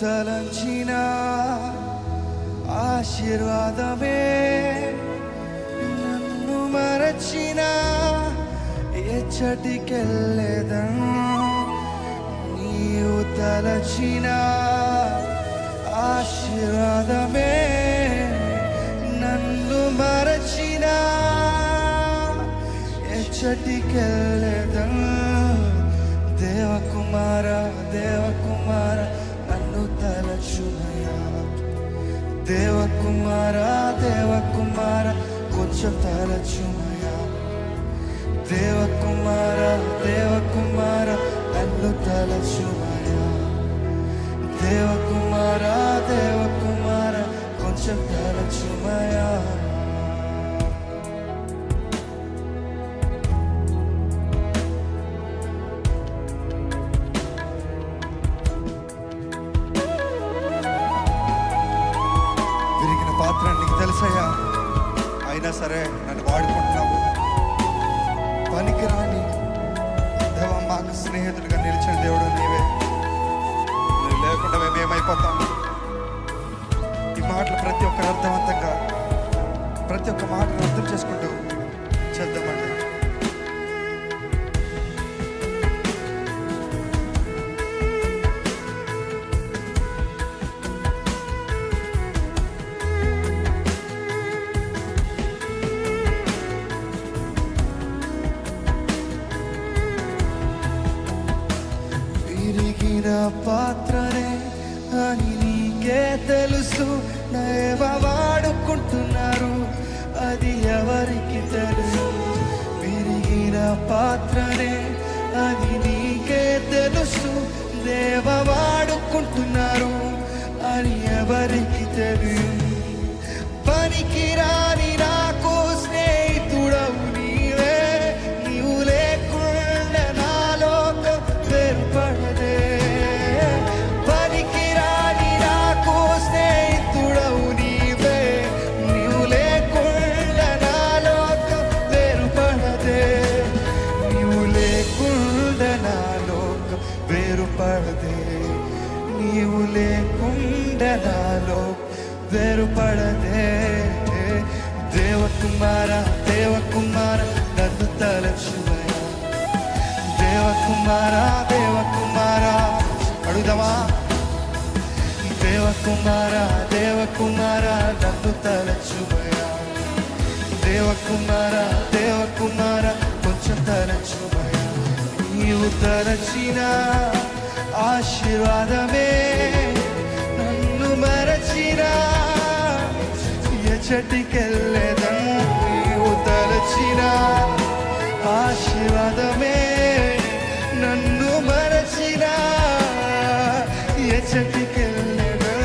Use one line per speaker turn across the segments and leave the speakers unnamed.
తలంచిన ఆశీర్వాదమే నన్ను మరచిన ఎచ్చటికెళ్ళేదను. నీవు తలంచిన ఆశీర్వాదమే నన్ను మరచిన ఎచ్చటికెళ్ళేదను. దేవకుమార దేవకుమార నన్ను తలచుమయా. దేవకుమార దేవకుమార కొంచెం తలచుమయా. దేవకుమార దేవకుమార నన్ను తలచుమయా. దేవకుమార దేవకుమార కొంచెం తలచుమయా. పాత్ర నీకు తెలుసయ్యా, అయినా సరే నన్ను వాడుకుంటున్నావు. పనికిరాని దేవా, మాకు స్నేహితుడిగా నిలిచిన దేవుడు నీవే. నువ్వు లేకుండా మేము ఏమైపోతాము? ఈ మాటలు ప్రతి ఒక్కరు అర్థవంతంగా ప్రతి ఒక్క మాటను అర్థం చేసుకుంటూ చేద్దామండి. పాత్రనే అని నీకే తెలుసు. నేవ వాడుకుంటున్నారు, అది ఎవరికి తెలుసు? విరిగిన పాత్రనే అది నీకే తెలుసు. దేవ వాడుకుంటున్నారు, అది ఎవరికి తెలుసు? పనికిరాని నాకు స్నేహితుడవు నీవే. నీవు లేకుండా నా లోకం ఏర్పడదే. పనికిరాని నాకు స్నేహితుడవు నీవే. నీవు లేకుండా నా లోకం వేరుపడదే. నీవు లేకుండా నా లోకం వేరుపడదే. నీవు లేకుండా నా లోకం వేరుపడదే. దేవకుమార దేవకుమార నన్ను తలచుమయా. దేవకుమార దేవకుమార అడుగుదామా? దేవకుమార దేవకుమార నన్ను తలచుమయా. దేవకుమార దేవకుమార కొంచెం తలచుమయా. నీవు తలచిన ఆశీర్వాదమే నన్ను మరచిన ఎచ్చటికెళ్ళేదను. నీవు తలచిన ఆశీర్వాదమే నన్ను మరచిన ఎచ్చటికెళ్ళేదను.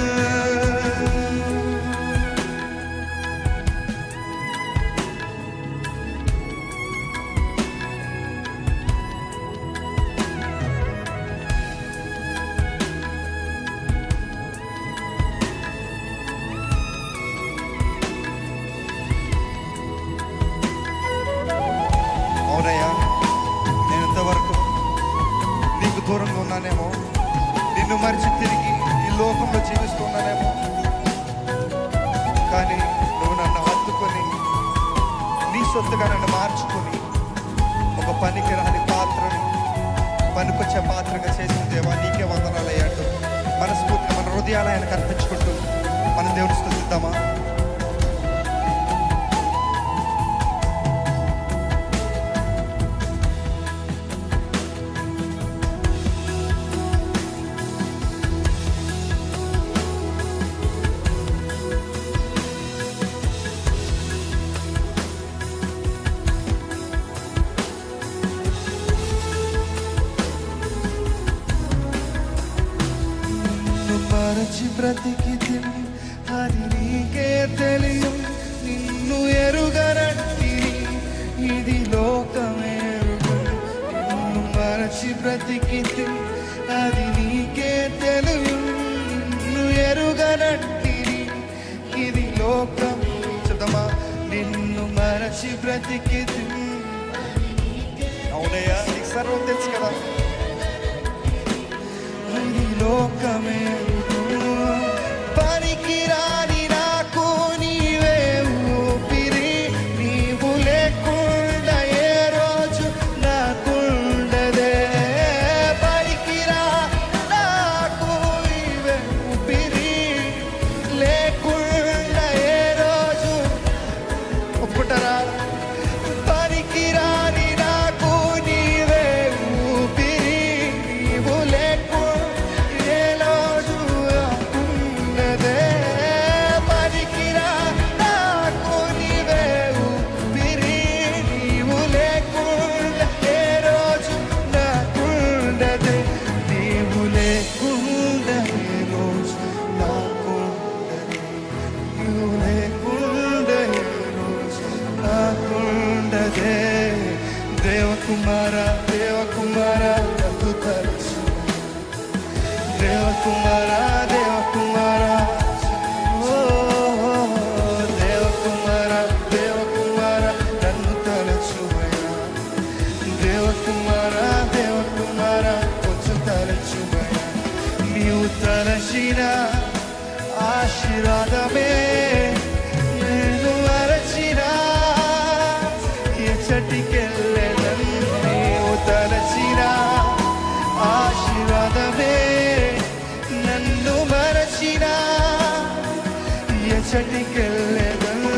అవునయ్యా, నేను ఇంతవరకు నీకు దూరంగా ఉన్నానేమో, నిన్ను మరిచి తిరిగి ఈ లోకంలో జీవిస్తున్నానేమో. కానీ నువ్వు నన్ను హత్తుకొని నీ సొత్తుగా నన్ను మార్చుకొని ఒక పనికిరాని పాత్రని పనికొచ్చే పాత్రగా చేసిన దేవా, నీకే వందనాలయ్యా అంటూ మనస్ఫూర్తిగా మన హృదయాలు ఆయనకు అర్పించుకుంటూ మన దేవుని స్తుతిద్దామా? మరచి బ్రతికితి అది నీకే తెలియ. నిన్ను ఎరుగనట్టిని ఇది లోకమేరుగు. నిన్ను మరచి బ్రతికితి అది నీకే తెలియ. నిన్ను ఎరుగనట్టిని ఇది లోకం. చెప్తామా? నిన్ను మరచి బ్రతికితి. అవునయ్యా, నీకు సర్వం తెలుసు కదా. ఇది లోకమే దేవకుమార దేవకుమార నన్ను తలచు, దేవకుమార దేవకుమార, ఓ దేవకుమార దేవకుమార నన్ను తలచుమయ్యా, దేవకుమార దేవకుమార కొంచెం తలచుమయ్యా. నీవు తలచిన ఆశీర్వాదమే నేను మరచిన ఎచ్చటికెళ్ళెదను. నీవు తలచిన ఆశీర్వాదమే నన్ను మరచిన ఎచ్చటికెళ్ళెదను.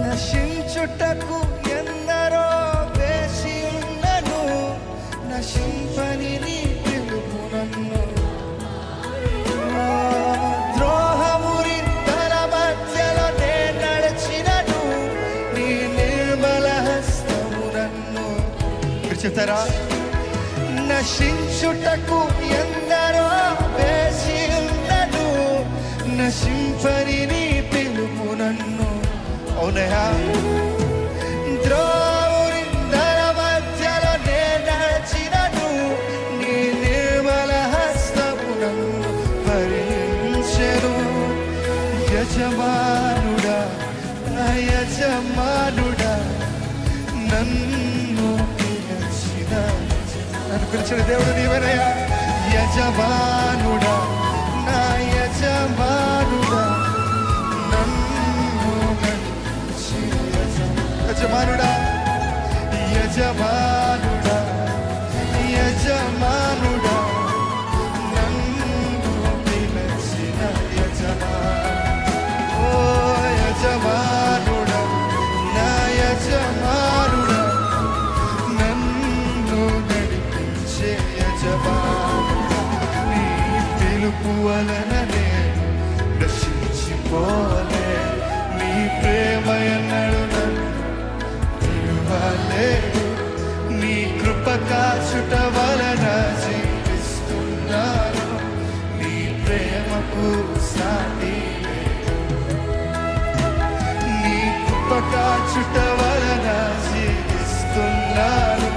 నశించుటకు ఎందరో వేసి ఉన్నను, నశింపని నీ పిలుపు నన్ను. ద్రోహమురి తల మధ్యలో నే నడిచినను, నీ నిర్మల హస్తము నన్ను. మీరు చెప్తారా? నశించుటకు ఎందరో వేసి ఉన్నను, నశింపని నీ పిలుపు నన్ను. అవునయా, ద్రోహుని ధర మధ్యలో నే నడిచినను, నీ నిర్మల హస్తము నన్ను భరించెను. యజమానుడా నా యజమానుడా నన్ను పిలిచిన, నన్ను పిలిచిన దేవుడు నీవేనయ్యా. యజమానుడా నా యజమానుడా యజమానుడా యజమానుడా యజమానుడా నన్ను పిలిచిన యజమానుడా, ఓ యజమానుడా నా యజమానుడా నన్ను నడిపించే యజమానుడా. నీ పిలుపు వలన నేను నశించిపోలే, నీ ప్రేమ ఎన్నడు నీ కృప కాచుట వలన జీవిస్తున్నాను, నీ ప్రేమకు సాటి లేదు. నీ కృప కాచుట వలన జీవిస్తున్నాను,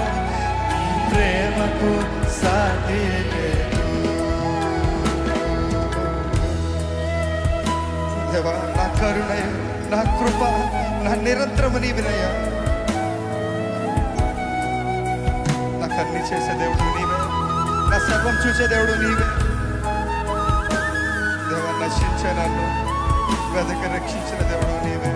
నీ ప్రేమకు సాటి లేదు. దేవా నా కరుణయ నా కృప నా నిరంతరము నీవినయ్యా. అన్ని చేసే దేవుడు నీవే, నా సర్వం చూసే దేవుడు నీవే. దేవా నశించే నన్ను వెదకి రక్షించిన దేవుడు నీవే.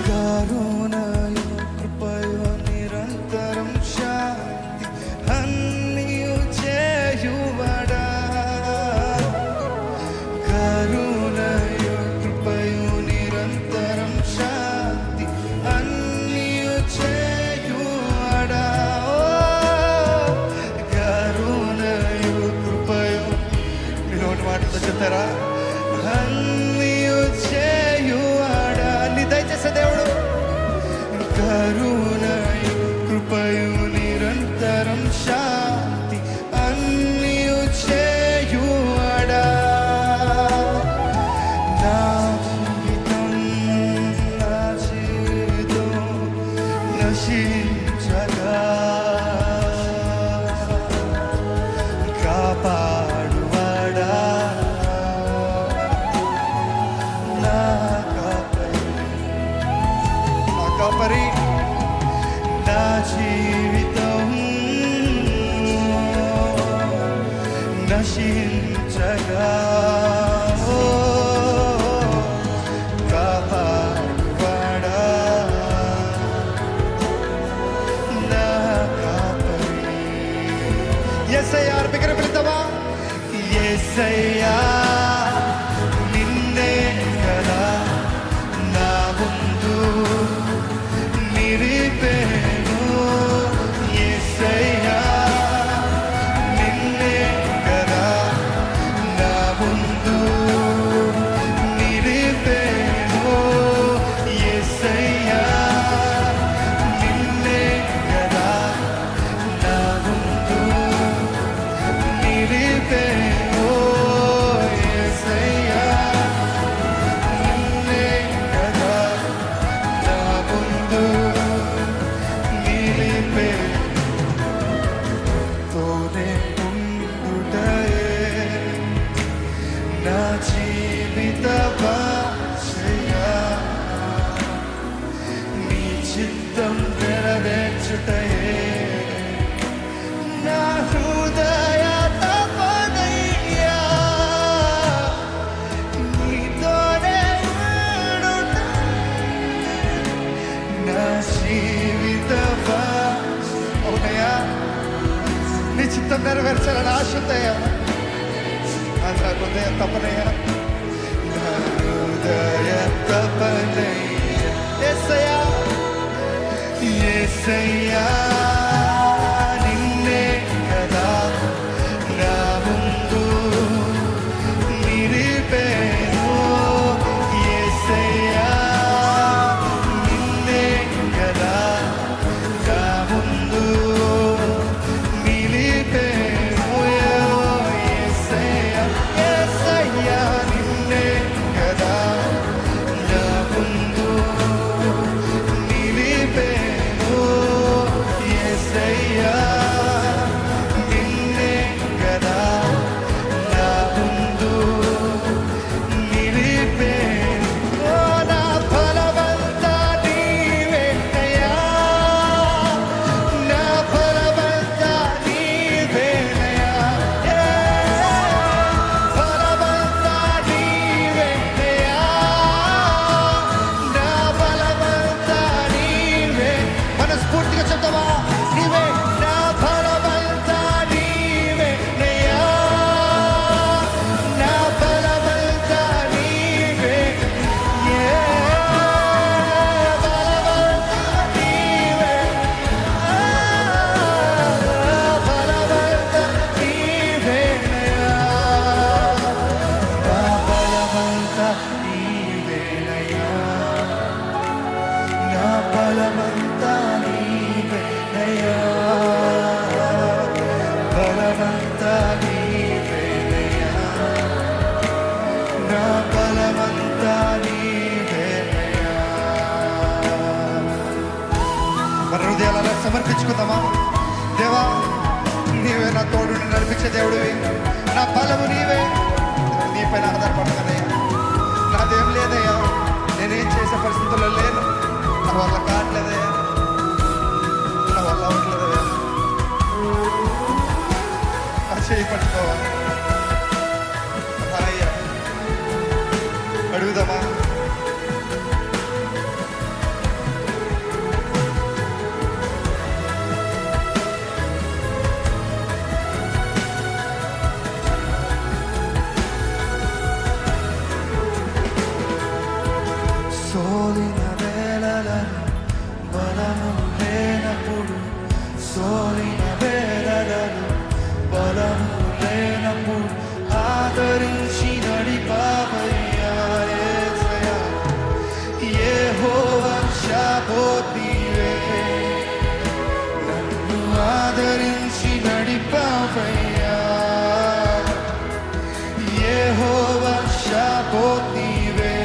కరుణయో కృపయో నిరంతరం శాంతి అన్నియు చేయు నా కాపరి నా జీవితం నశించగా కాపాడువాడా నా కాపరి. యేసయ్యా బిగ్గర పిలుద్దామా? యేసయ్యా నిన్నే కదా నా ముందు నిలిపేను. యేసయ్యా నిన్నే కదా నా ముందు నిలిపేను. యేసయ్యా నిన్నే కదా నా ముందు నిలిపేను. యేసయ్యా నిన్నే కదా నా ముందు నిలిపేను. తోనే ఉండుటయే నా జీవిత భాషయా, నీ చిత్తం నెరవేర్చుటయే నా హృదయ తపనయ్యా. నీతోనే ఉండుట నా జీవిత భాష. అవునయ్యా, నీ చిత్తం నెరవేర్చాలని ఆశ ఉందయ్యా. అది నా హృదయ తపనయ్యా, నా హృదయ తపనయ్యా. యేసయ్యా యేసయ్యా నిన్నే కదా నా ముందు నిలిపేను. యేసయ్యా నిన్నే కదా నా ముందు నిలిపేను. యేసయ్యా యేసయ్యా నిన్నే కదా నా ముందు నిలిపేను. యేసయ్యా నిన్నే కదా నా ముందు నిలిపేను. నా బలమంతా నీవేనయ్యా, నా బలమంతా నీవేనయ్యా. బలమంతా నీవేనయ్యా, నా బలమంతా నీవే. మనస్ఫూర్తిగా చెప్తావా? నీవే నా బలమంతా నీవేనయ్యా, నా బలమంతా నీవే. బలమంతా నీవే, బలమంతా నీవేనయ్యా, నా బలమంతా నీవేనయ్యా, నా బలమంతా నీవేనయ్యా, బలమంతా నీవేనయ్యా, నా బలమంతా నీవేనయ్యా. మన హృదయాలను సమర్పించుకుందామా? దేవా, నీవే నా తోడు, నడిపించే దేవుడివి, నా బలము నీవే. నీపైన ఆధారపడతానయ్యా. నాదేం లేదయ్యా, నేనేం చేసే పరిస్థితుల్లో లేను. నా వల్ల కావట్లేదయ్యా, నా వల్ల అవ్వట్లేదయ్యా. నా చేయి పట్టుకోవాలి అయ్యా, అడుగుదామా? సోలిన వేళలను బలము లేనప్పుడు, సోలిన వేళలను బలము లేనప్పుడు ఆదరించి నడిపావయ్యా. యేసయ్యా యెహోవా షాబాత్ నీవే, నన్ను ఆదరించి నడిపావయ్యా. యెహోవా షాబాత్ నీవే.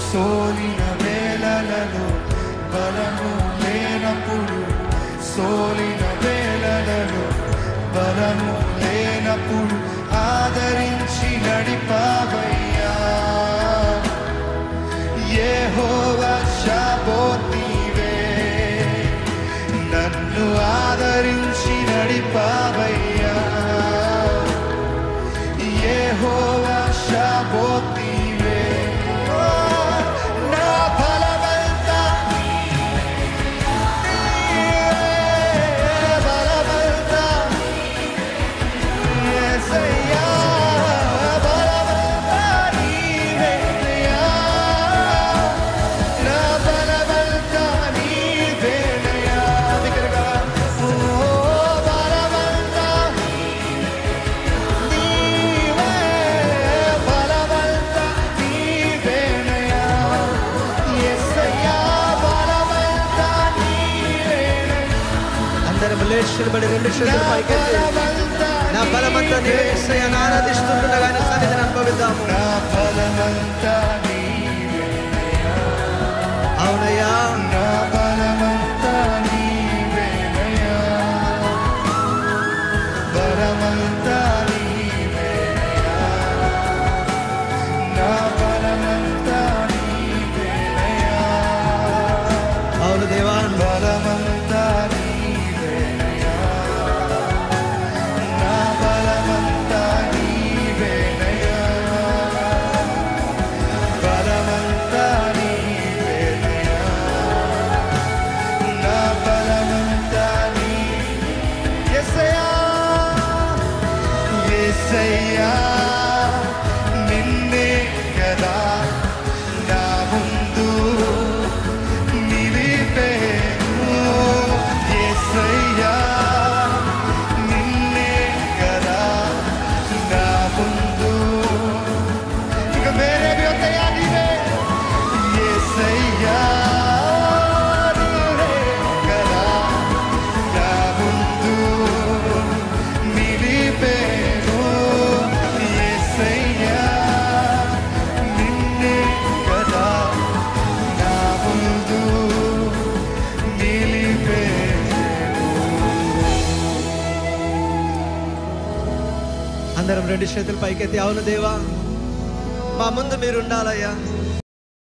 సోలిన వేళలలో బలము లేనప్పుడు, సోలిన వేళలలో బలము లేనప్పుడు ఆదరించి నడిపావయ్యా. నీవే. ఓ, నా బలమంతా బలమంతా యేసయ్యా, బలమంతా నీవేనయ్యా. నా బలమంతా నీవేనయ్యా. దగ్గరగా ఓ బలమంతా నీవే, బలమంతా నీవేనయ్యా. యేసయ్యా, బలమంతా నీవేనయ్యా.
అందరం లేచి నిలబడి రెండు చేతులు పైకెత్తి నా బలమంతా నీవే యేసయ్యా అని ఆరాధిస్తుండగా ఆయన సన్నిధిని అనుభవిద్దాము.
నా బలమంతా నీవేనయ్యా.
అవునయ్యా,
నా బలమంతా నీవేనయ్యా. బలమంతా నీవేనయ్యా. నా బలమంతా నీవేనయ్యా.
అవును దేవా,
బలమంతా నీవేనయ్యా. నా బలమంతా నీవేనయ్యా. బలమంతా నీవేనయ్యా. నా బలమంతా యేసయ్యా, యేసయ్యా, నిన్నే కదా నా ముందు నిలిపేను. యేసయ్యా, నిన్నే కదా నా ముందు. ఇక వేరేవి వస్తాయా? నీవే యేసయ్యా, నీవే కదా నా ముందు నిలిపేను. యేసయ్యా, నిన్నే కదా నా ముందు నిలిపేను.
అందరం రెండు చేతులు పైకెత్తి అవును దేవా, మా ముందు మీరు ఉండాలయ్యా.